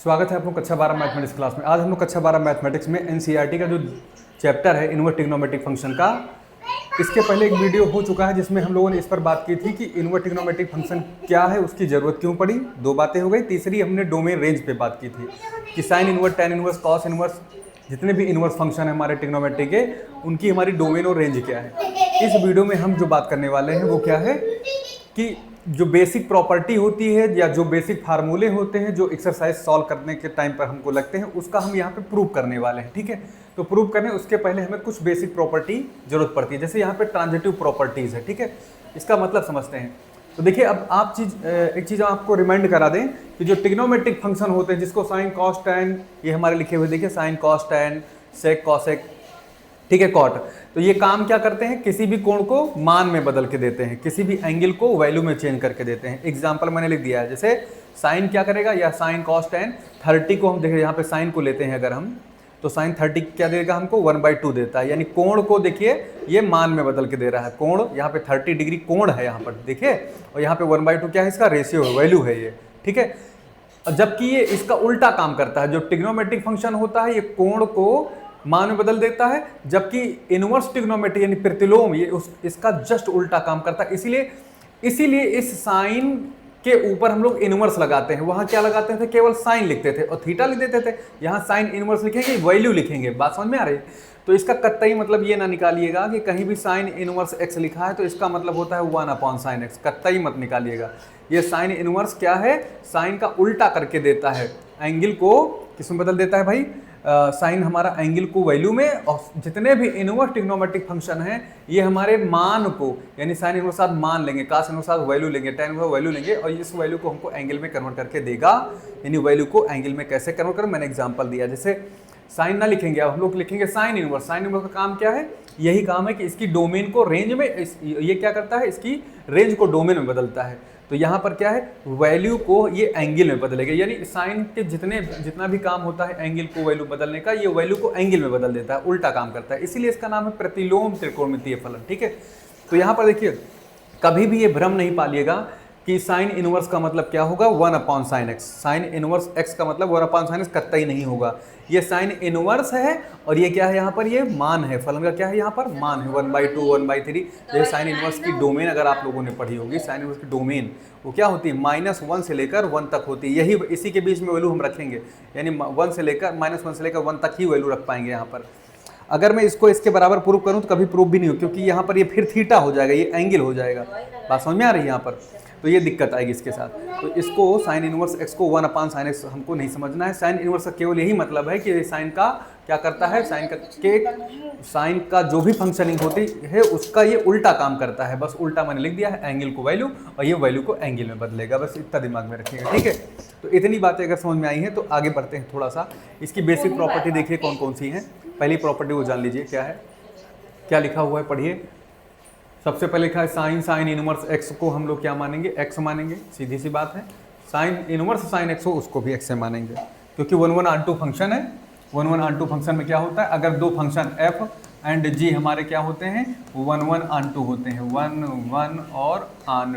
स्वागत है आप लोग कक्षा 12 मैथमेटिक्स क्लास में। आज हम लोग कक्षा 12 मैथमेटिक्स में एनसीईआरटी का जो चैप्टर है इनवर्स ट्रिग्नोमेट्रिक फंक्शन का, इसके पहले एक वीडियो हो चुका है जिसमें हम लोगों ने इस पर बात की थी कि इनवर्स ट्रिग्नोमेट्रिक फंक्शन क्या है, उसकी ज़रूरत क्यों पड़ी। दो बातें हो गई। तीसरी हमने डोमेन रेंज पे बात की थी कि sine inverse, tan inverse, cos inverse, जितने भी इनवर्स फंक्शन है हमारे ट्रिग्नोमेट्री के, उनकी हमारी डोमेन और रेंज क्या है। इस वीडियो में हम जो बात करने वाले हैं वो क्या है कि जो बेसिक प्रॉपर्टी होती है या जो बेसिक फार्मूले होते हैं जो एक्सरसाइज सॉल्व करने के टाइम पर हमको लगते हैं, उसका हम यहाँ पे प्रूव करने वाले हैं। ठीक है, तो प्रूव करने उसके पहले हमें कुछ बेसिक प्रॉपर्टी जरूरत पड़ती है। जैसे यहाँ पे ट्रांजिटिव प्रॉपर्टीज है। ठीक है, इसका मतलब समझते हैं। तो देखिए, अब आप एक चीज़ आपको रिमाइंड करा दें कि जो ट्रिग्नोमेट्रिक फंक्शन होते हैं जिसको साइन कॉस टैन, ये हमारे लिखे हुए देखिए, sine cos tan, sec cosec, ठीक है, कॉट। तो ये काम क्या करते हैं, किसी भी कोण को मान में बदल के देते हैं, किसी भी एंगल को वैल्यू में चेंज करके देते हैं। एग्जांपल मैंने लिख दिया है, जैसे साइन क्या करेगा, या साइन कॉस टैन 30 को हम देखिए यहाँ पे साइन को लेते हैं अगर हम, तो साइन 30 क्या देगा हमको, 1/2 देता है। यानी कोण को देखिए ये मान में बदल के दे रहा है। कोण यहाँ पे 30 डिग्री कोण है यहाँ पर देखिए, और यहाँ पे 1/2 क्या है, इसका रेशियो है, वैल्यू है ये। ठीक है, जबकि ये इसका उल्टा काम करता है। जो ट्रिग्नोमेट्रिक फंक्शन होता है ये कोण को मान में बदल देता है, जबकि इनवर्स ट्रिग्नोमेट्री यानी प्रतिलोम ये इसका जस्ट उल्टा काम करता है। इसीलिए इस साइन के ऊपर हम लोग इनवर्स लगाते हैं। वहां क्या लगाते थे, केवल साइन लिखते थे और थीटा लिख देते थे। यहाँ साइन इनवर्स लिखेंगे, वैल्यू लिखेंगे। बात समझ में आ रही है। तो इसका कतई मतलब ये ना निकालिएगा कि कहीं भी साइन इनवर्स एक्स लिखा है तो इसका मतलब होता है 1/sin x, कतई मत निकालिएगा। ये साइन इनवर्स क्या है, साइन का उल्टा करके देता है, एंगल को किसमें बदल देता है भाई, साइन हमारा एंगल को वैल्यू में। और जितने भी इनवर्स ट्रिग्नोमेट्रिक फंक्शन हैं ये हमारे मान को, यानी साइन इनवर्स साथ मान लेंगे, कास इनवर्स साथ वैल्यू लेंगे, टैन इनवर्स वैल्यू लेंगे, और इस वैल्यू को हमको एंगल में कन्वर्ट करके देगा। यानी वैल्यू को एंगल में कैसे कन्वर्ट करें, मैंने एग्जांपल दिया। जैसे साइन ना लिखेंगे, अब हम लोग लिखेंगे साइन इनवर्स। साइन इनवर्स का काम क्या है, यही काम है कि इसकी डोमेन को रेंज में, ये क्या करता है, इसकी रेंज को डोमेन में बदलता है। तो यहाँ पर क्या है, वैल्यू को ये एंगल में बदलेगा। यानी साइन के जितना भी काम होता है एंगल को वैल्यू बदलने का, ये वैल्यू को एंगल में बदल देता है, उल्टा काम करता है। इसीलिए इसका नाम है प्रतिलोम त्रिकोणमितीय फलन। ठीक है, तो यहाँ पर देखिए, कभी भी ये भ्रम नहीं पालिएगा कि साइन इनवर्स का मतलब क्या होगा, 1/sin x। Sine inverse x का मतलब 1/sin x कतई नहीं होगा। ये साइन इनवर्स है और ये क्या है, यहाँ पर ये मान है, फलन का क्या है, यहाँ पर मान है, 1/2, 1/3। जैसे साइन इनवर्स की डोमेन अगर आप लोगों ने पढ़ी होगी, साइन इनवर्स की डोमेन वो क्या होती है, -1 से लेकर 1 तक होती है। यही इसी के बीच में वैल्यू हम रखेंगे, यानी -1 से लेकर 1 तक ही वैल्यू रख पाएंगे यहाँ पर। अगर मैं इसको इसके बराबर प्रूव करूँ तो कभी प्रूव भी नहीं हो, क्योंकि यहाँ पर ये फिर थीटा हो जाएगा, ये एंगल हो जाएगा। बात समझ में आ रही है यहाँ पर, तो ये दिक्कत आएगी इसके साथ। तो इसको साइन इनवर्स x को 1/sin x हमको नहीं समझना है। साइन इनवर्स का केवल यही मतलब है कि साइन का क्या करता है, साइन का जो भी फंक्शनिंग होती है उसका ये उल्टा काम करता है। बस उल्टा मैंने लिख दिया है, एंगल को वैल्यू, और ये वैल्यू को एंगल में बदलेगा। बस इतना दिमाग में रखिएगा। ठीक है, तो इतनी बातें अगर समझ में आई हैं तो आगे बढ़ते हैं थोड़ा सा। इसकी बेसिक प्रॉपर्टी देखिए कौन कौन सी हैं। पहली प्रॉपर्टी वो जान लीजिए क्या है, क्या लिखा हुआ है, पढ़िए। सबसे पहले लिखा है साइन इनवर्स x को हम लोग क्या मानेंगे, x मानेंगे, सीधी सी बात है। साइन इनवर्स साइन x हो उसको भी x से मानेंगे, क्योंकि 1/2 फंक्शन है। 1/2 फंक्शन में क्या होता है, अगर दो फंक्शन f एंड g हमारे क्या होते हैं, 1/2 होते हैं, 1 और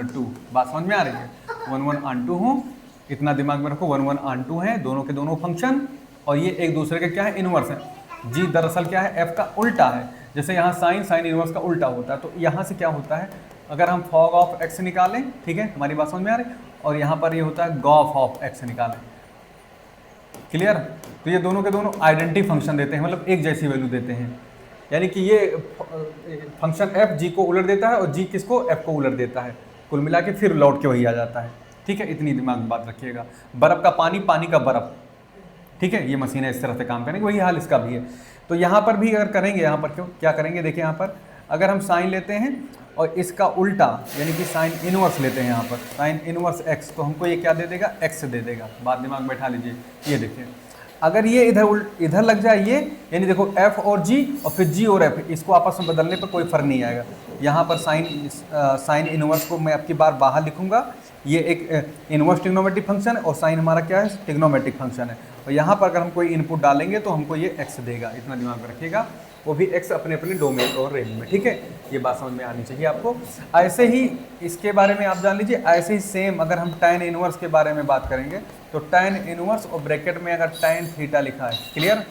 2। बात समझ में आ रही है, 1/2 हो, इतना दिमाग में रखो, 1/2 है दोनों के दोनों फंक्शन, और ये एक दूसरे के क्या है, इनवर्स है। g दरअसल क्या है, f का उल्टा है। जैसे यहाँ साइन इनवर्स का उल्टा होता है, तो यहाँ से क्या होता है, अगर हम फॉग ऑफ x निकालें, ठीक है, हमारी बात समझ में आ रही है, और यहाँ पर ये होता है गॉफ ऑफ x निकालें। क्लियर, तो ये दोनों के दोनों आइडेंटिटी फंक्शन देते हैं, मतलब एक जैसी वैल्यू देते हैं। यानी कि ये फंक्शन f g को उलट देता है और g किसको, f को उलट देता है। कुल मिला के फिर लौट के वही आ जाता है। ठीक है, इतनी दिमाग में बात रखिएगा। बर्फ़ का पानी, पानी का बर्फ़, ठीक है, ये मशीन है, इस तरह से काम करेंगे, वही हाल इसका भी है। तो यहाँ पर भी अगर करेंगे, यहाँ पर क्यों क्या करेंगे, देखिए यहाँ पर अगर हम साइन लेते हैं और इसका उल्टा यानी कि साइन इनवर्स लेते हैं, यहाँ पर साइन इनवर्स x, तो हमको ये क्या दे देगा, x दे देगा। बात दिमाग में बैठा लीजिए। ये देखिए, अगर ये इधर लग जाए, ये यानी देखो f और g और फिर g और f, इसको आपस में बदलने पर कोई फर्क नहीं आएगा। यहाँ पर साइन इनवर्स को मैं आपकी बार बाहर लिखूंगा, ये एक इनवर्स ट्रिग्नोमेट्रिक फंक्शन है और साइन हमारा क्या है, ट्रिग्नोमेट्रिक फंक्शन है। और यहाँ पर अगर हम कोई इनपुट डालेंगे तो हमको ये x देगा, इतना दिमाग में रखिएगा। वो भी एक्स अपने अपने डोमेन और रेंज में, ठीक है। ये बात समझ में आनी चाहिए आपको। ऐसे ही इसके बारे में आप जान लीजिए, ऐसे ही सेम अगर हम tan इनवर्स के बारे में बात करेंगे तो tan इनवर्स और ब्रैकेट में अगर tan थीटा लिखा है, क्लियर,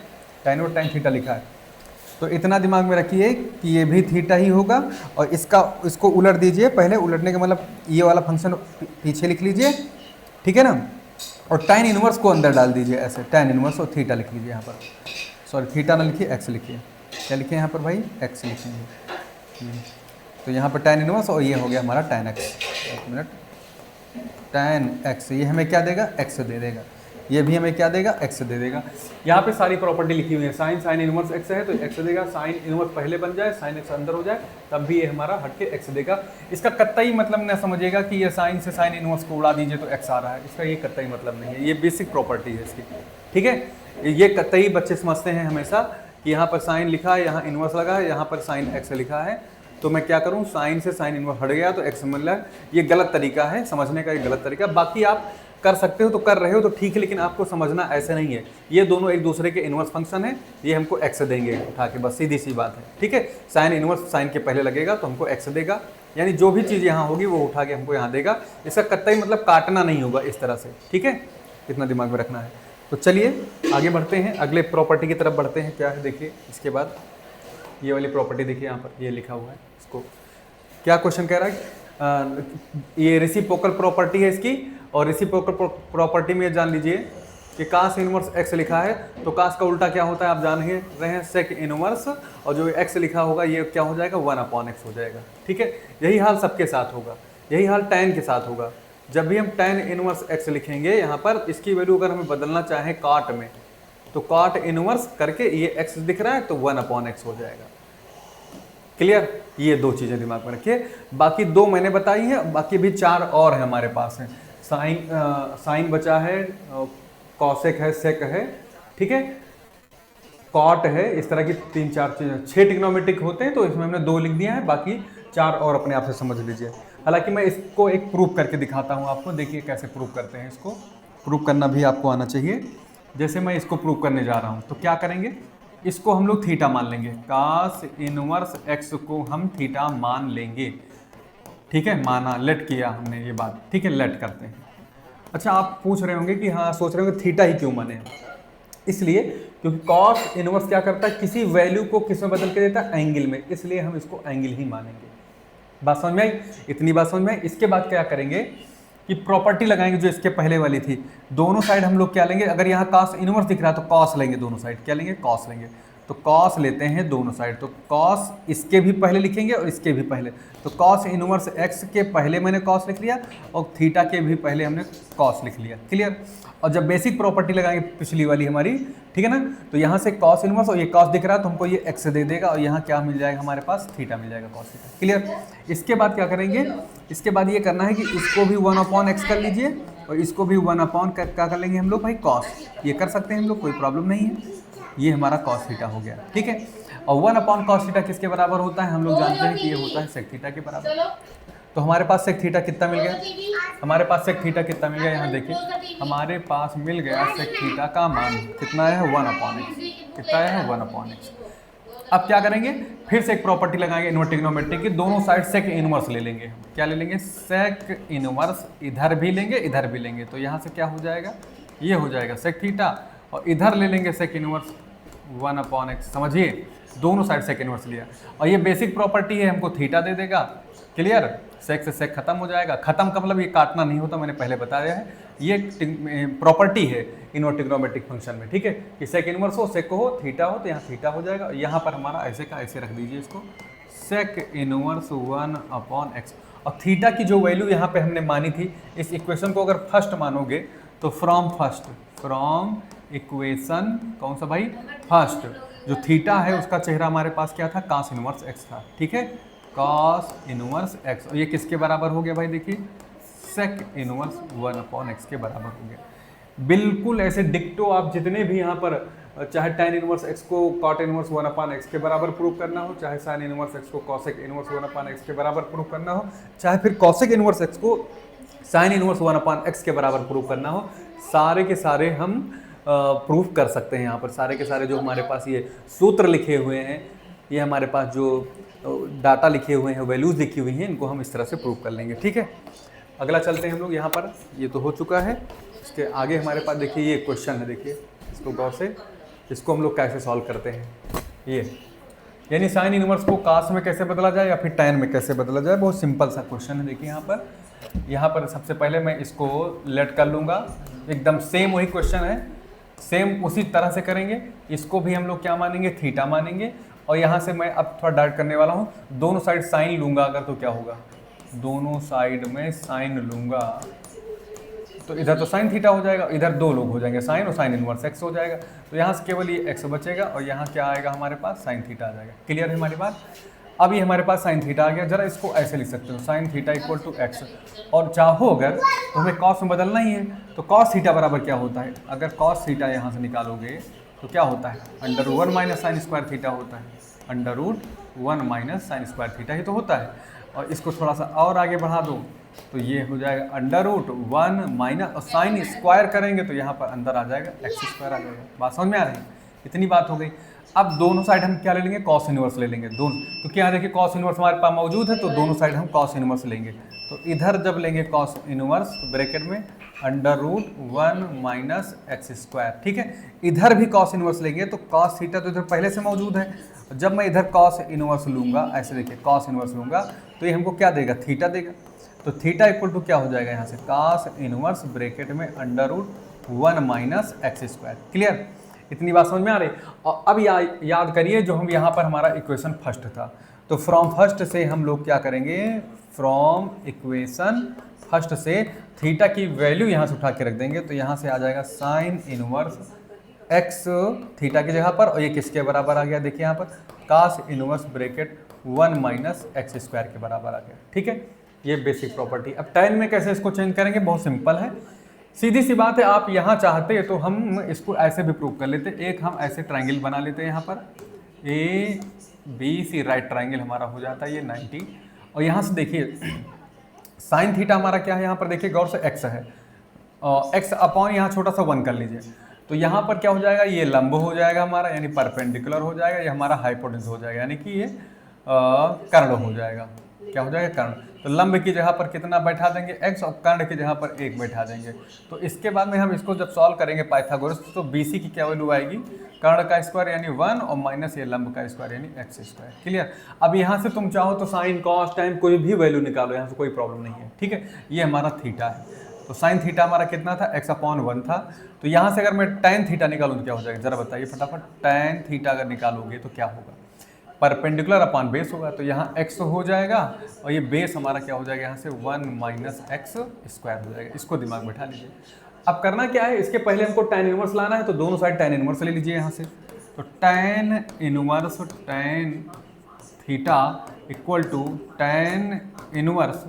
tan और tan थीटा लिखा है, तो इतना दिमाग में रखिए कि ये भी थीटा ही होगा और इसको उलट दीजिए। पहले उलटने का मतलब ये वाला फंक्शन पीछे लिख लीजिए, ठीक है ना, और tan इनवर्स को अंदर डाल दीजिए ऐसे, tan इनवर्स और थीटा लिख लीजिए यहाँ पर, सॉरी थीटा ना लिखिए, एक्स लिखिए। क्या लिखिए यहाँ पर भाई, एक्स लिखेंगे। तो यहाँ पर tan इनवर्स और ये हो गया हमारा tan x। एक मिनट, tan x ये हमें क्या देगा, x दे देगा। ये भी हमें क्या देगा, x दे देगा। यहाँ पे सारी प्रॉपर्टी लिखी हुई है। साइन इनवर्स x है तो x देगा, साइन इनवर्स पहले बन जाए, साइन x अंदर हो जाए, तब भी ये हमारा हट के x देगा। इसका कतई मतलब न समझिएगा कि ये साइन से साइन इनवर्स को उड़ा दीजिए तो x आ रहा है, इसका ये कतई मतलब नहीं है। ये बेसिक प्रॉपर्टी है इसकी, ठीक है। ये कतई बच्चे समझते हैं हमेशा कि यहाँ पर साइन लिखा है, यहाँ इनवर्स लगा है, यहाँ पर साइन x लिखा है, तो मैं क्या करूँ, साइन से साइन इनवर्स हट गया तो x मिल रहा है। ये गलत तरीका है समझने का, ये गलत तरीका। बाकी आप कर सकते हो तो कर रहे हो तो ठीक है, लेकिन आपको समझना ऐसे नहीं है। ये दोनों एक दूसरे के इनवर्स फंक्शन है, ये हमको x देंगे उठा के, बस सीधी सी बात है, ठीक है। साइन इनवर्स साइन के पहले लगेगा तो हमको x देगा, यानी जो भी चीज़ यहाँ होगी वो उठा के हमको यहाँ देगा। इसका कतई मतलब काटना नहीं होगा इस तरह से, ठीक है, इतना दिमाग में रखना है। तो चलिए आगे बढ़ते हैं, अगले प्रॉपर्टी की तरफ बढ़ते हैं। क्या है देखिए, इसके बाद ये वाली प्रॉपर्टी देखिए, यहाँ पर ये लिखा हुआ है। इसको क्या क्वेश्चन कह रहा है, ये रेसिप्रोकल प्रॉपर्टी है इसकी, और रेसिप्रोकल प्रॉपर्टी में जान लीजिए कि कास इनवर्स x लिखा है तो कास का उल्टा क्या होता है आप जान ही रहे हैं, सेक इनवर्स, और जो x लिखा होगा ये क्या हो जाएगा, 1/x हो जाएगा, ठीक है। यही हाल सबके साथ होगा, यही हाल tan के साथ होगा। जब भी हम tan इनवर्स x लिखेंगे यहाँ पर, इसकी वैल्यू अगर हमें बदलना चाहें काट में, तो काट इनवर्स करके ये x दिख रहा है तो 1/x हो जाएगा, क्लियर। ये दो चीज़ें दिमाग में रखिए। बाकी दो मैंने बताई है, बाकी भी चार और है हमारे पास है। साइन बचा है, कॉसेक है, सेक है, ठीक है, कॉट है, इस तरह की 3-4 चीज़ें। 6 ट्रिग्नोमेट्रिक होते हैं तो इसमें हमने 2 लिख दिया है, बाकी 4 और अपने आप से समझ लीजिए। हालांकि मैं इसको एक प्रूफ करके दिखाता हूँ आपको, देखिए कैसे प्रूफ करते हैं। इसको प्रूफ करना भी आपको आना चाहिए। जैसे मैं इसको प्रूफ करने जा रहा हूँ तो क्या करेंगे, इसको हम लोग थीटा मान लेंगे, कास इनवर्स x को हम थीटा मान लेंगे, ठीक है, माना, लेट किया हमने ये बात, ठीक है, लेट करते हैं। अच्छा, आप पूछ रहे होंगे कि हाँ, सोच रहे होंगे थीटा ही क्यों माने, इसलिए क्योंकि कॉस इनवर्स क्या करता है, किसी वैल्यू को किस में बदल के देता है, एंगल में, इसलिए हम इसको एंगल ही मानेंगे। बात समझ में आई, इतनी बात समझ में आई। इसके बाद क्या करेंगे कि प्रॉपर्टी लगाएंगे जो इसके पहले वाली थी, दोनों साइड हम लोग क्या लेंगे, अगर यहाँ कॉस इनवर्स दिख रहा है तो कॉस लेंगे, दोनों साइड क्या लेंगे, कॉस लेंगे। तो कॉस लेते हैं दोनों साइड, तो कॉस इसके भी पहले लिखेंगे और इसके भी पहले, तो कॉस इनवर्स x के पहले मैंने कॉस लिख लिया और थीटा के भी पहले हमने कॉस लिख लिया, क्लियर। और जब बेसिक प्रॉपर्टी लगाएंगे पिछली वाली हमारी, ठीक है ना, तो यहाँ से कॉस इनवर्स और ये कॉस दिख रहा है तो हमको ये x दे देगा और यहाँ क्या मिल जाएगा हमारे पास, थीटा मिल जाएगा, कॉस थीटा, क्लियर। इसके बाद क्या करेंगे, इसके बाद ये करना है कि इसको भी 1/x कर लीजिए और इसको भी 1 क्या कर लेंगे हम लोग भाई, कॉस। ये कर सकते हैं हम लोग, कोई प्रॉब्लम नहीं है। ये हमारा कॉस थीटा हो गया, ठीक है। और 1/cos थीटा किसके बराबर होता है, हम लोग जानते हैं कि ये होता है सेक थीटा के बराबर। तो हमारे पास सेक थीटा कितना मिल गया, हमारे पास सेक थीटा कितना मिल गया, यहाँ देखिए हमारे पास मिल गया सेक थीटा का मान कितना है, 1/x, कितना है 1/x। अब क्या करेंगे, फिर से एक प्रॉपर्टी लगाएंगे इनवर्स ट्रिग्नोमेट्री की, दोनों साइड सेक इनवर्स ले लेंगे। क्या ले लेंगे, सेक इनवर्स, इधर भी लेंगे इधर भी लेंगे, तो यहाँ से क्या हो जाएगा, ये हो जाएगा सेक थीटा, और इधर ले लेंगे सेक इनवर्स 1/x, समझिए दोनों साइड सेक इनवर्स लिया। और ये बेसिक प्रॉपर्टी है, हमको थीटा दे देगा, क्लियर। सेक से सेक खत्म हो जाएगा, खत्म का मतलब ये काटना नहीं होता, मैंने पहले बताया है। ये प्रॉपर्टी है इनवर्स ट्रिग्नोमेट्रिक फंक्शन में, ठीक है, कि सेक इनवर्स हो, सेक हो, थीटा हो, तो यहाँ थीटा हो जाएगा। यहाँ पर हमारा ऐसे का ऐसे रख दीजिए इसको, सेक इनवर्स 1/x। और थीटा की जो वैल्यू यहाँ पे हमने मानी थी, इस इक्वेशन को अगर फर्स्ट मानोगे तो फ्रॉम इक्वेशन कौन सा भाई, फर्स्ट, जो थीटा है उसका चेहरा हमारे पास क्या था, cos इनवर्स x था, ठीक है, cos इनवर्स x। और ये किसके बराबर हो गया भाई, देखिए सेक इनवर्स 1/x के बराबर हो गया। बिल्कुल ऐसे डिक्टो आप जितने भी यहाँ पर, चाहे tan इनवर्स x को cot इनवर्स 1/x के बराबर प्रूव करना हो, चाहे sin इनवर्स x को cosec इनवर्स 1/x के बराबर प्रूव करना हो, चाहे फिर cosec इनवर्स x को sin इनवर्स 1/x के बराबर प्रूव करना हो, सारे के सारे हम प्रूफ कर सकते हैं। यहाँ पर सारे के सारे जो हमारे पास ये सूत्र लिखे हुए हैं, ये हमारे पास जो डाटा लिखे हुए हैं, वैल्यूज़ लिखी हुई हैं, इनको हम इस तरह से प्रूव कर लेंगे। ठीक है, अगला चलते हैं हम लोग यहाँ पर। ये तो हो चुका है, इसके आगे हमारे पास देखिए ये क्वेश्चन है, देखिए इसको गौर से, इसको हम लोग कैसे सॉल्व करते हैं। ये यानी साइन इनवर्स को कास में कैसे बदला जाए या फिर टैन में कैसे बदला जाए, बहुत सिंपल सा क्वेश्चन है। देखिए यहाँ पर सबसे पहले मैं इसको लेट कर लूँगा, एकदम सेम वही क्वेश्चन है, सेम उसी तरह से करेंगे। इसको भी हम लोग क्या मानेंगे, थीटा मानेंगे। और यहाँ से मैं अब थोड़ा डाइट करने वाला हूँ, दोनों साइड साइन लूँगा अगर, तो क्या होगा, दोनों साइड में साइन लूँगा तो इधर तो साइन थीटा हो जाएगा, इधर दो लोग हो जाएंगे साइन, और साइन इनवर्स एक्स हो जाएगा। तो यहाँ से केवल ये एक्स बचेगा और यहाँ क्या आएगा हमारे पास, साइन थीटा आ जाएगा। क्लियर है हमारी बात। अब ये हमारे पास साइन थीटा आ गया, जरा इसको ऐसे लिख सकते हो, sine theta equal to x. और चाहो अगर तो हमें कॉस में बदलना ही है, तो कॉस थीटा बराबर क्या होता है, अगर कॉस थीटा यहाँ से निकालोगे तो क्या होता है, √1 माइनस साइन स्क्वायर थीटा होता है, √1 माइनस साइन स्क्वायर थीटा ही तो होता है। और इसको थोड़ा सा और आगे बढ़ा दो तो ये हो जाएगा √1 माइनस, और साइन स्क्वायर करेंगे तो यहाँ पर अंदर आ जाएगा एक्स स्क्वायर आ जाएगा। बात समझ में आ रही है, इतनी बात हो गई। अब दोनों साइड हम क्या ले लेंगे, कॉस इनवर्स ले लेंगे दोनों, क्योंकि यहाँ देखिए कॉस इनवर्स हमारे पास मौजूद है, तो दोनों साइड हम कॉस इनवर्स लेंगे। तो इधर जब लेंगे कॉस इनवर्स तो ब्रैकेट में √1 माइनस एक्स स्क्वायर, ठीक है। इधर भी कॉस इनवर्स लेंगे तो कॉस थीटा तो इधर पहले से मौजूद है, जब मैं इधर कॉस इनवर्स लूँगा, ऐसे देखिए कॉस इनवर्स लूँगा तो ये हमको क्या देगा, थीटा देगा। तो थीटा इक्वल टू क्या हो जाएगा यहाँ से, कॉस इनवर्स ब्रैकेट में √1 माइनस एक्स स्क्वायर। क्लियर, इतनी बात समझ में आ रही। और अब याद करिए जो हम यहाँ पर हमारा इक्वेशन फर्स्ट था, तो फ्रॉम फर्स्ट से हम लोग क्या करेंगे, फ्रॉम इक्वेशन फर्स्ट से थीटा की वैल्यू यहाँ से उठा के रख देंगे, तो यहाँ से आ जाएगा साइन इनवर्स एक्स थीटा की जगह पर, और ये किसके बराबर आ गया, देखिए यहाँ पर cos inverse bracket 1 minus x square के बराबर आ गया। ठीक है, ये बेसिक प्रॉपर्टी। अब टैन में कैसे इसको चेंज करेंगे, बहुत सिंपल है, सीधी सी बात है। आप यहाँ चाहते तो हम इसको ऐसे भी प्रूव कर लेते, एक हम ऐसे ट्रायंगल बना लेते हैं, यहाँ पर ABC राइट ट्रायंगल हमारा हो जाता है ये 90। और यहाँ से देखिए साइन थीटा हमारा क्या है, यहाँ पर देखिए गौर से एक्स है, और एक्स अपॉन यहाँ छोटा सा 1 कर लीजिए, तो यहाँ पर क्या हो जाएगा, ये लंब हो जाएगा हमारा, यानी परपेंडिकुलर हो जाएगा, ये हमारा हाइपोटेन्यूस हो जाएगा, यानी कि ये कर्ण हो जाएगा। क्या हो जाएगा, कर्ण। तो लंब की जगह पर कितना बैठा देंगे, x, और कर्ण की जगह पर 1 बैठा देंगे। तो इसके बाद में हम इसको जब सॉल्व करेंगे पाइथागोरस, तो BC की क्या वैल्यू आएगी, कर्ण का स्क्वायर यानी 1, और माइनस ये लंब का स्क्वायर यानी एक्स स्क्वायर। क्लियर। अब यहाँ से तुम चाहो तो साइन कॉस टैन कोई भी वैल्यू निकालो, यहाँ से कोई प्रॉब्लम नहीं है। ठीक है, ये हमारा थीटा है, तो साइन थीटा हमारा कितना था, x/1 था। तो यहाँ से अगर मैं टैन थीटा निकालूँ तो क्या हो जाएगा, जरा बताइए फटाफट। टैन थीटा अगर निकालोगे तो क्या होगा, परपेंडिकुलर अपॉन बेस होगा, तो यहाँ x हो जाएगा, और ये बेस हमारा क्या हो जाएगा, यहाँ से 1 माइनस एक्स स्क्वायर हो जाएगा। इसको दिमाग में बैठा लीजिए। अब करना क्या है, इसके पहले हमको टैन इनवर्स लाना है, तो दोनों साइड टैन इनवर्स ले लीजिए यहाँ से। तो tan inverse tan theta equal to tan inverse,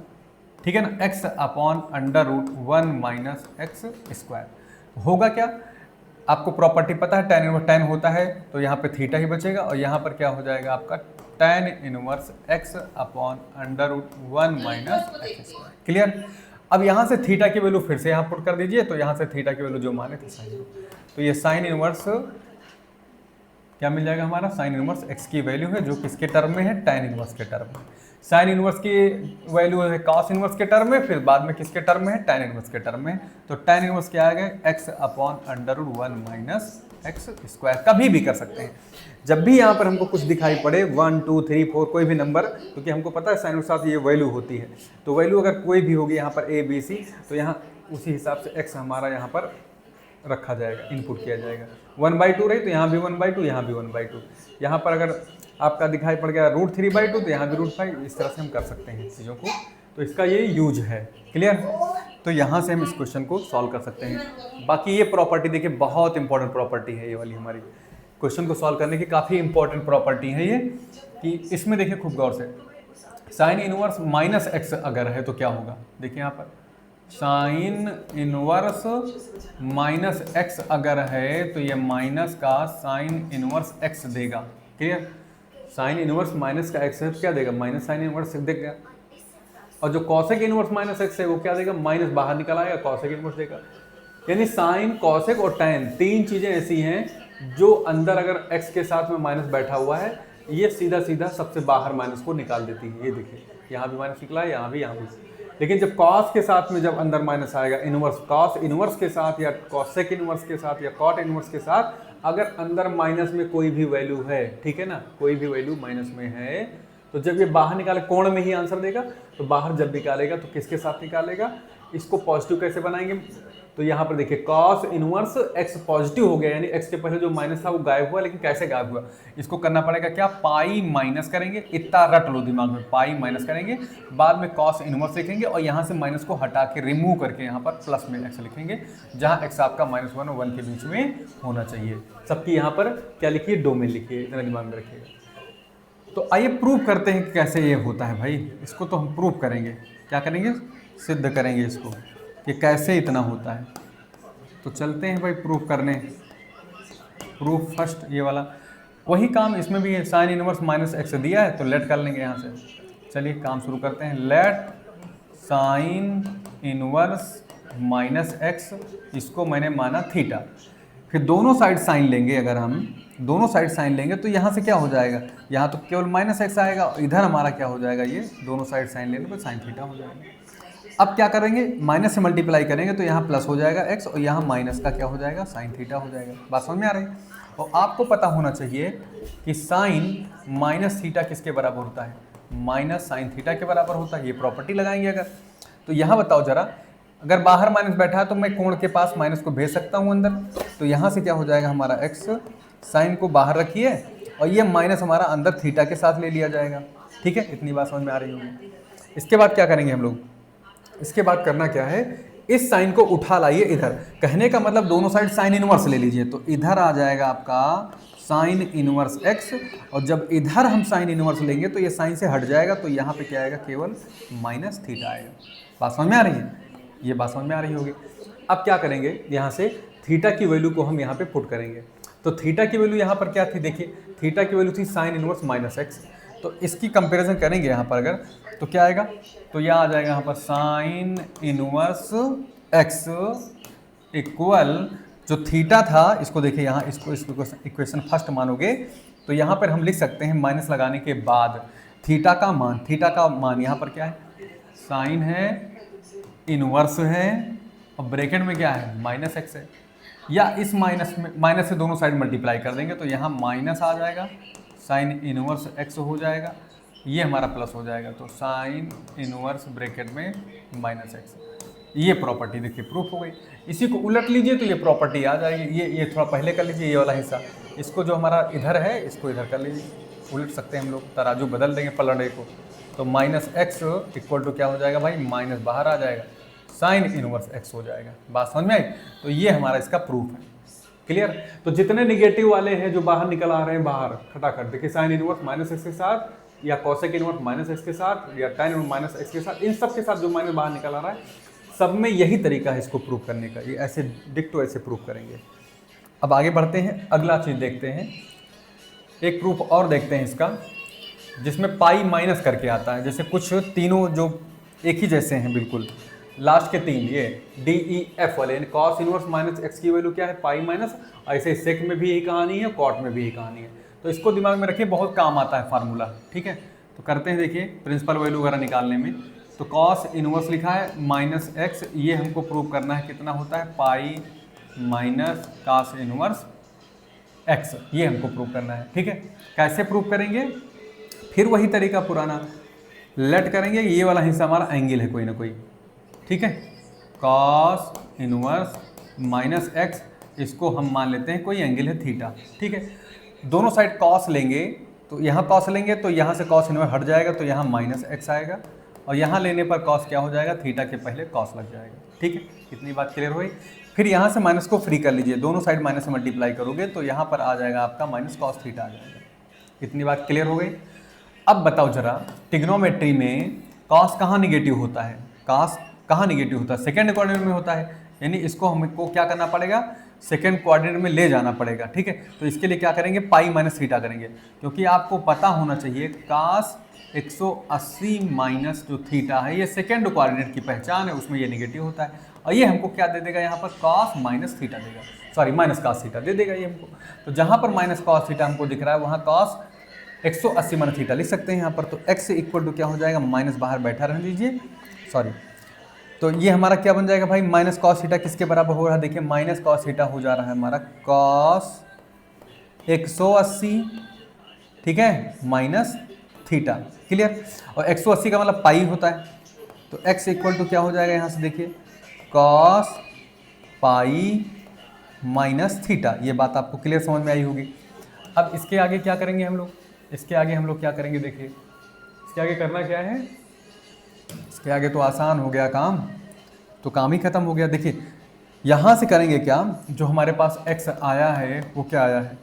ठीक है ना, x/√1 माइनस एक्स स्क्वायर। होगा क्या, आपको प्रॉपर्टी पता है, टैन इनवर्स टैन होता है तो यहाँ पे थीटा ही बचेगा, और यहाँ पर क्या हो जाएगा आपका tan inverse x/√1 minus x square. Clear. अब यहाँ से थीटा की वैल्यू फिर से यहाँ पुट कर दीजिए, तो यहाँ से थीटा की वैल्यू जो माने थे साइन, तो ये साइन इनवर्स क्या मिल जाएगा हमारा, साइन इनवर्स x की वैल्यू है जो किसके टर्म में है, टैन इनवर्स के टर्म में। साइन इनवर्स की वैल्यू है कॉस इनवर्स के टर्म में, फिर बाद में किसके टर्म में है, टैन इनवर्स के टर्म में। तो टैन इनवर्स क्या आ गया, x/√1 माइनस एक्स स्क्वायर। कभी भी कर सकते हैं, जब भी यहाँ पर हमको कुछ दिखाई पड़े 1 2 3 4 कोई भी नंबर, क्योंकि हमको पता है साइन के साथ ये वैल्यू होती है, तो वैल्यू अगर कोई भी होगी यहाँ पर ABC, तो यहाँ उसी हिसाब से x हमारा यहाँ पर रखा जाएगा, इनपुट किया जाएगा। 1/2 रही तो यहाँ भी 1/2, यहाँ भी 1/2। यहाँ पर अगर आपका दिखाई पड़ गया √3/2 तो यहाँ भी √5, इस तरह से हम कर सकते हैं चीज़ों को, तो इसका ये यूज है। क्लियर। तो यहाँ से हम इस क्वेश्चन को सॉल्व कर सकते हैं। बाकी ये प्रॉपर्टी देखिए बहुत इंपॉर्टेंट प्रॉपर्टी है, ये वाली हमारी क्वेश्चन को सॉल्व करने की काफ़ी इंपॉर्टेंट प्रॉपर्टी है ये, कि इसमें देखिए खूब गौर से, साइन इनवर्स माइनस एक्स अगर है तो क्या होगा, देखिए यहाँ पर साइन इनवर्स माइनस एक्स अगर है तो ये माइनस का साइन इनवर्स एक्स देगा। क्लियर। साइन इनवर्स माइनस का एक्स है तो क्या देगा, माइनस साइन इनवर्स देगा, और जो कॉसेक इनवर्स माइनस एक्स है वो क्या देगा, माइनस बाहर निकल आएगा, कॉसेक इनवर्स देगा। यानी साइन कॉसेक और टैन तीन चीज़ें ऐसी हैं जो अंदर अगर एक्स के साथ में माइनस बैठा हुआ है ये सीधा सीधा सबसे बाहर माइनस को निकाल देती है। ये देखिए यहाँ भी माइनस निकला है, यहाँ भी, यहाँ भी। लेकिन जब कॉस के साथ में जब अंदर माइनस आएगा, इनवर्स कॉस इनवर्स के साथ या कॉसेक इनवर्स के साथ या कॉट इनवर्स के साथ, अगर अंदर माइनस में कोई भी वैल्यू है, ठीक है ना, कोई भी वैल्यू माइनस में है, तो जब ये बाहर निकाले कोण में ही आंसर देगा, तो बाहर जब निकालेगा तो किसके साथ निकालेगा, इसको पॉजिटिव कैसे बनाएंगे, तो यहाँ पर देखिए कॉस इनवर्स एक्स पॉजिटिव हो गया, यानी एक्स के पहले जो माइनस था वो गायब हुआ। लेकिन कैसे गायब हुआ, इसको करना पड़ेगा क्या, पाई माइनस करेंगे, इतना रट लो दिमाग में, पाई माइनस करेंगे, बाद में कॉस इनवर्स लिखेंगे और यहाँ से माइनस को हटा के रिमूव करके यहाँ पर प्लस में एक्स लिखेंगे, जहाँ एक्स आपका -1 और 1 के बीच में होना चाहिए। सबकी यहाँ पर क्या लिखिए, डोमेन लिखिए, इतना दिमाग में रखिएगा। तो आइए प्रूव करते हैं कि कैसे ये होता है भाई। इसको तो हम प्रूव करेंगे, क्या करेंगे, सिद्ध करेंगे इसको कि कैसे इतना होता है। तो चलते हैं भाई प्रूफ करने। प्रूफ फर्स्ट ये वाला, वही काम इसमें भी है, साइन इनवर्स माइनस एक्स दिया है तो लेट कर लेंगे यहाँ से। चलिए काम शुरू करते हैं। Late sine inverse minus x, इसको मैंने माना थीटा। फिर दोनों साइड साइन लेंगे, अगर हम दोनों साइड साइन लेंगे तो यहाँ से क्या हो जाएगा, यहाँ तो केवल माइनस एक्स आएगा, इधर हमारा क्या हो जाएगा, ये दोनों साइड साइन लेने पर साइन थीटा हो जाएगा। अब क्या करेंगे, माइनस से मल्टीप्लाई करेंगे तो यहाँ प्लस हो जाएगा एक्स और यहाँ माइनस का क्या हो जाएगा, साइन थीटा हो जाएगा। बात समझ में आ रही है। और आपको पता होना चाहिए कि साइन माइनस थीटा किसके बराबर होता है, माइनस साइन थीटा के बराबर होता है। ये प्रॉपर्टी लगाएंगे अगर, तो यहाँ बताओ जरा, अगर बाहर माइनस बैठा है तो मैं कोण के पास माइनस को भेज सकता हूँ अंदर, तो यहाँ से क्या हो जाएगा हमारा एक्स, साइन को बाहर रखिए और ये माइनस हमारा अंदर थीटा के साथ ले लिया जाएगा। ठीक है, इतनी बात समझ में आ रही होगी। इसके बाद क्या करेंगे हम लोग, इसके बाद करना क्या है, इस साइन को उठा लाइए इधर। कहने का मतलब दोनों साइड साइन इनवर्स ले लीजिए, तो इधर आ जाएगा आपका साइन इनवर्स एक्स, और जब इधर हम साइन इनवर्स लेंगे तो ये साइन से हट जाएगा, तो यहाँ पे क्या आएगा, केवल माइनस थीटा आएगा। बात समझ में आ रही है, ये बात समझ में आ रही होगी। अब क्या करेंगे, यहाँ से थीटा की वैल्यू को हम यहाँ पे पुट करेंगे। तो थीटा की वैल्यू यहाँ पर क्या थी, देखिए थीटा की वैल्यू थी साइन इनवर्स माइनस एक्स, तो इसकी कंपेरिजन करेंगे यहाँ पर अगर, तो क्या आएगा, तो यह आ जाएगा यहाँ पर साइन इनवर्स एक्स इक्वल जो थीटा था, इसको देखिए यहाँ, इसको इक्वेशन फर्स्ट मानोगे तो यहाँ पर हम लिख सकते हैं माइनस लगाने के बाद थीटा का मान यहाँ पर क्या है, साइन है, इनवर्स है और ब्रैकेट में क्या है, माइनस एक्स है। या इस माइनस से दोनों साइड मल्टीप्लाई कर देंगे तो यहाँ माइनस आ जाएगा, साइन इनवर्स एक्स हो जाएगा, ये हमारा प्लस हो जाएगा, तो साइन इनवर्स ब्रैकेट में माइनस एक्स। ये प्रॉपर्टी देखिए प्रूफ हो गई। इसी को उलट लीजिए तो ये प्रॉपर्टी आ जाएगी। ये थोड़ा पहले कर लीजिए, ये वाला हिस्सा, इसको जो हमारा इधर है इसको इधर कर लीजिए, उलट सकते हैं हम लोग, तराजू बदल देंगे पलड़े को, तो माइनस एक्स इक्वल टू क्या हो जाएगा भाई, माइनस बाहर आ जाएगा, साइन इनवर्स एक्स हो जाएगा। बात समझ में आई। तो ये हमारा इसका प्रूफ है। क्लियर। तो जितने निगेटिव वाले हैं जो बाहर निकल आ रहे हैं, बाहर खटाखट देखिए, साइन इनवर्स माइनस एक्स के साथ या कॉसेक इनवर्स माइनस एक्स के साथ या tan इनवर्स माइनस एक्स के साथ, इन सब के साथ जो माइनस बाहर निकल आ रहा है, सब में यही तरीका है इसको प्रूव करने का। ये ऐसे डिक्टो ऐसे प्रूव करेंगे। अब आगे बढ़ते हैं, अगला चीज़ देखते हैं, एक प्रूफ और देखते हैं इसका, जिसमें पाई माइनस करके आता है। जैसे कुछ तीनों जो एक ही जैसे हैं बिल्कुल, लास्ट के तीन ये डी ई एफ वाले, यानी कॉस इनवर्स माइनस एक्स की वैल्यू क्या है, पाई माइनस। ऐसे सेक में भी यही कहानी है, कॉट में भी यही कहानी है। तो इसको दिमाग में रखिए, बहुत काम आता है फार्मूला। ठीक है, तो करते हैं, देखिए प्रिंसिपल वैल्यू वगैरह निकालने में। तो कॉस इनवर्स लिखा है माइनस एक्स, ये हमको प्रूव करना है कितना होता है, पाई माइनस कॉस इनवर्स एक्स, ये हमको प्रूव करना है। ठीक है, कैसे प्रूव करेंगे, फिर वही तरीका पुराना, लेट करेंगे, ये वाला हिस्सा हमारा एंगल है कोई ना कोई। ठीक है, कॉस इनवर्स माइनस एक्स, इसको हम मान लेते हैं कोई एंगल है थीटा। ठीक है, दोनों साइड कॉस लेंगे, तो यहाँ कॉस लेंगे तो यहाँ से कॉस इनवर्स हट जाएगा, तो यहाँ माइनस एक्स आएगा, और यहाँ लेने पर कॉस क्या हो जाएगा, थीटा के पहले कॉस लग जाएगा। ठीक है, इतनी बात क्लियर हुई। फिर यहाँ से माइनस को फ्री कर लीजिए, दोनों साइड माइनस से मल्टीप्लाई करोगे तो यहाँ पर आ जाएगा आपका माइनस कॉस थीटा आ जाएगा। इतनी बात क्लियर हो गई। अब बताओ जरा, ट्रिग्नोमेट्री में कॉस कहाँ निगेटिव होता है, कॉस कहाँ निगेटिव होता है, सेकेंड कोऑर्डिनेट में होता है, यानी इसको हमको क्या करना पड़ेगा, सेकेंड कोऑर्डिनेट में ले जाना पड़ेगा। ठीक है, तो इसके लिए क्या करेंगे, पाई माइनस थीटा करेंगे, क्योंकि आपको पता होना चाहिए कॉस 180 माइनस जो थीटा है, ये सेकेंड कोऑर्डिनेट की पहचान है, उसमें ये निगेटिव होता है। और ये हमको क्या दे देगा, यहाँ पर कॉस माइनस थीटा देगा, सॉरी माइनस कॉस थीटा दे देगा ये हमको। तो जहाँ पर माइनस कॉस थीटा हमको दिख रहा है, वहाँ कॉस 180 माइनस थीटा लिख सकते हैं यहाँ पर। तो x इक्वल टू क्या हो जाएगा, माइनस बाहर बैठा रहने दीजिए, सॉरी। तो ये हमारा क्या बन जाएगा भाई, माइनस कॉस थीटा किसके बराबर हो रहा है, देखिए माइनस कॉस थीटा हो जा रहा है हमारा कॉस 180, ठीक है, माइनस थीटा, क्लियर। और 180 का मतलब पाई होता है, तो x इक्वल टू क्या हो जाएगा यहाँ से देखिए कॉस पाई माइनस थीटा। ये बात आपको क्लियर समझ में आई होगी। अब इसके आगे क्या करेंगे हम लोग, इसके आगे हम लोग क्या करेंगे, देखिए इसके आगे करना क्या है, इसके आगे तो आसान हो गया काम, तो काम ही खत्म हो गया। देखिए यहाँ से करेंगे क्या, जो हमारे पास x आया है वो क्या आया है,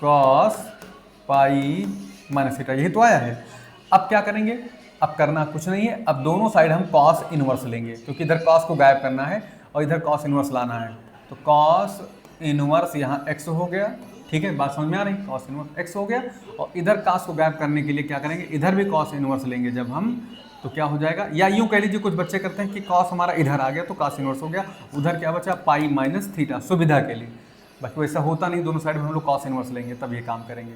कॉस पाई माइनस थीटा, यही तो आया है। अब क्या करेंगे, अब करना कुछ नहीं है, अब दोनों साइड हम कॉस इनवर्स लेंगे, क्योंकि इधर कॉस को गायब करना है और इधर कॉस इनवर्स लाना है। तो कॉस इनवर्स यहाँ x हो गया, ठीक है, बात समझ में आ रही, कॉस इनवर्स x हो गया। और इधर कॉस को गायब करने के लिए क्या करेंगे, इधर भी कॉस इनवर्स लेंगे जब हम, तो क्या हो जाएगा, या यूँ कह लीजिए कुछ बच्चे करते हैं कि कॉस हमारा इधर आ गया तो कॉस इनवर्स हो गया, उधर क्या बचा पाई माइनस थीटा, सुविधा के लिए। बाकी वैसा होता नहीं, दोनों साइड में हम लोग कॉस इनवर्स लेंगे तब ये काम करेंगे,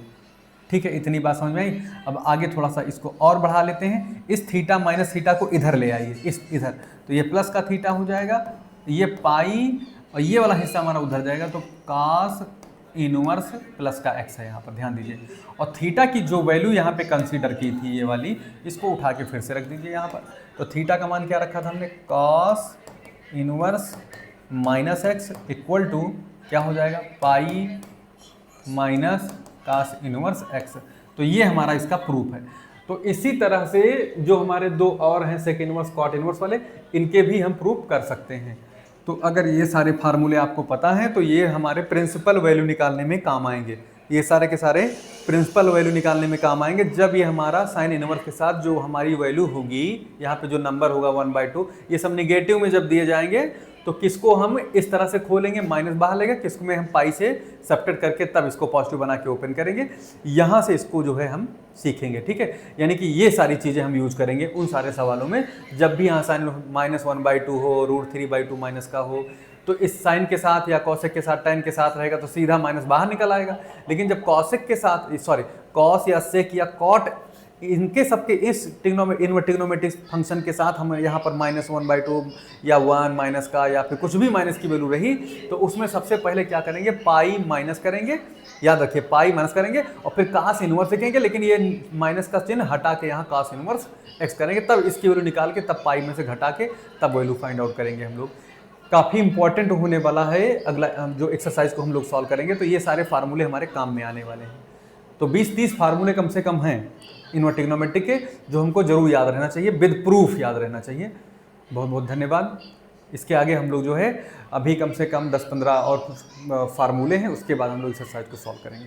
ठीक है। इतनी बात समझ में आई। अब आगे थोड़ा सा इसको और बढ़ा लेते हैं, इस थीटा माइनस थीटा को इधर ले आइए, इस इधर, तो ये प्लस का थीटा हो जाएगा, ये पाई और ये वाला हिस्सा हमारा उधर जाएगा, तो कॉस इनवर्स प्लस का x है यहाँ पर, ध्यान दीजिए। और थीटा की जो वैल्यू यहाँ पे कंसीडर की थी ये वाली, इसको उठा के फिर से रख दीजिए यहाँ पर। तो थीटा का मान क्या रखा था हमने, cos inverse minus x equal to क्या हो जाएगा, pi minus cos inverse x. तो ये हमारा इसका प्रूफ है। तो इसी तरह से जो हमारे दो और हैं सेक इनवर्स कॉट इनवर्स वाले, इनके भी हम प्रूफ कर सकते हैं। तो अगर ये सारे फार्मूले आपको पता हैं तो ये हमारे प्रिंसिपल वैल्यू निकालने में काम आएंगे। ये सारे के सारे प्रिंसिपल वैल्यू निकालने में काम आएंगे जब ये हमारा साइन इनवर्स के साथ जो हमारी वैल्यू होगी, यहाँ पे जो नंबर होगा 1/2, ये सब निगेटिव में जब दिए जाएंगे तो किसको हम इस तरह से खोलेंगे, माइनस बाहर लेगा, किसको में हम पाई से सब्ट्रैक्ट करके तब इसको पॉजिटिव बना के ओपन करेंगे। यहाँ से इसको जो है हम सीखेंगे, ठीक है। यानी कि ये सारी चीज़ें हम यूज करेंगे उन सारे सवालों में जब भी यहाँ साइन -1/2 हो, √3/2 माइनस का हो, तो इस साइन के साथ या कॉसेक के साथ tan के साथ रहेगा तो सीधा माइनस बाहर निकल आएगा। लेकिन जब कॉसेक के साथ, सॉरी, कॉस या सेक या कॉट, इनके सबके इस इनवर्स ट्रिग्नोमेट्रिक फंक्शन के साथ हम यहाँ पर -1/2 या 1 माइनस का या फिर कुछ भी माइनस की वैल्यू रही, तो उसमें सबसे पहले क्या करेंगे, पाई माइनस करेंगे, याद रखिए पाई माइनस करेंगे और फिर कॉस इनवर्स लिखेंगे, लेकिन ये माइनस का चिन्ह हटा के यहाँ कॉस इनवर्स एक्स करेंगे, तब इसकी वैल्यू निकाल के तब पाई में से घटा के तब वैल्यू फाइंड आउट करेंगे हम लोग। काफ़ी इंपॉर्टेंट होने वाला है अगला जो एक्सरसाइज को हम लोग सॉल्व करेंगे, तो ये सारे फार्मूले हमारे काम में आने वाले हैं। तो 20-30 फार्मूले कम से कम हैं इनवर्स ट्रिग्नोमेट्रिक के, जो हमको जरूर याद रहना चाहिए, विद प्रूफ याद रहना चाहिए। बहुत बहुत धन्यवाद। इसके आगे हम लोग जो है अभी कम से कम 10-15 और कुछ फार्मूले हैं, उसके बाद हम लोग एक्सरसाइज को सॉल्व करेंगे।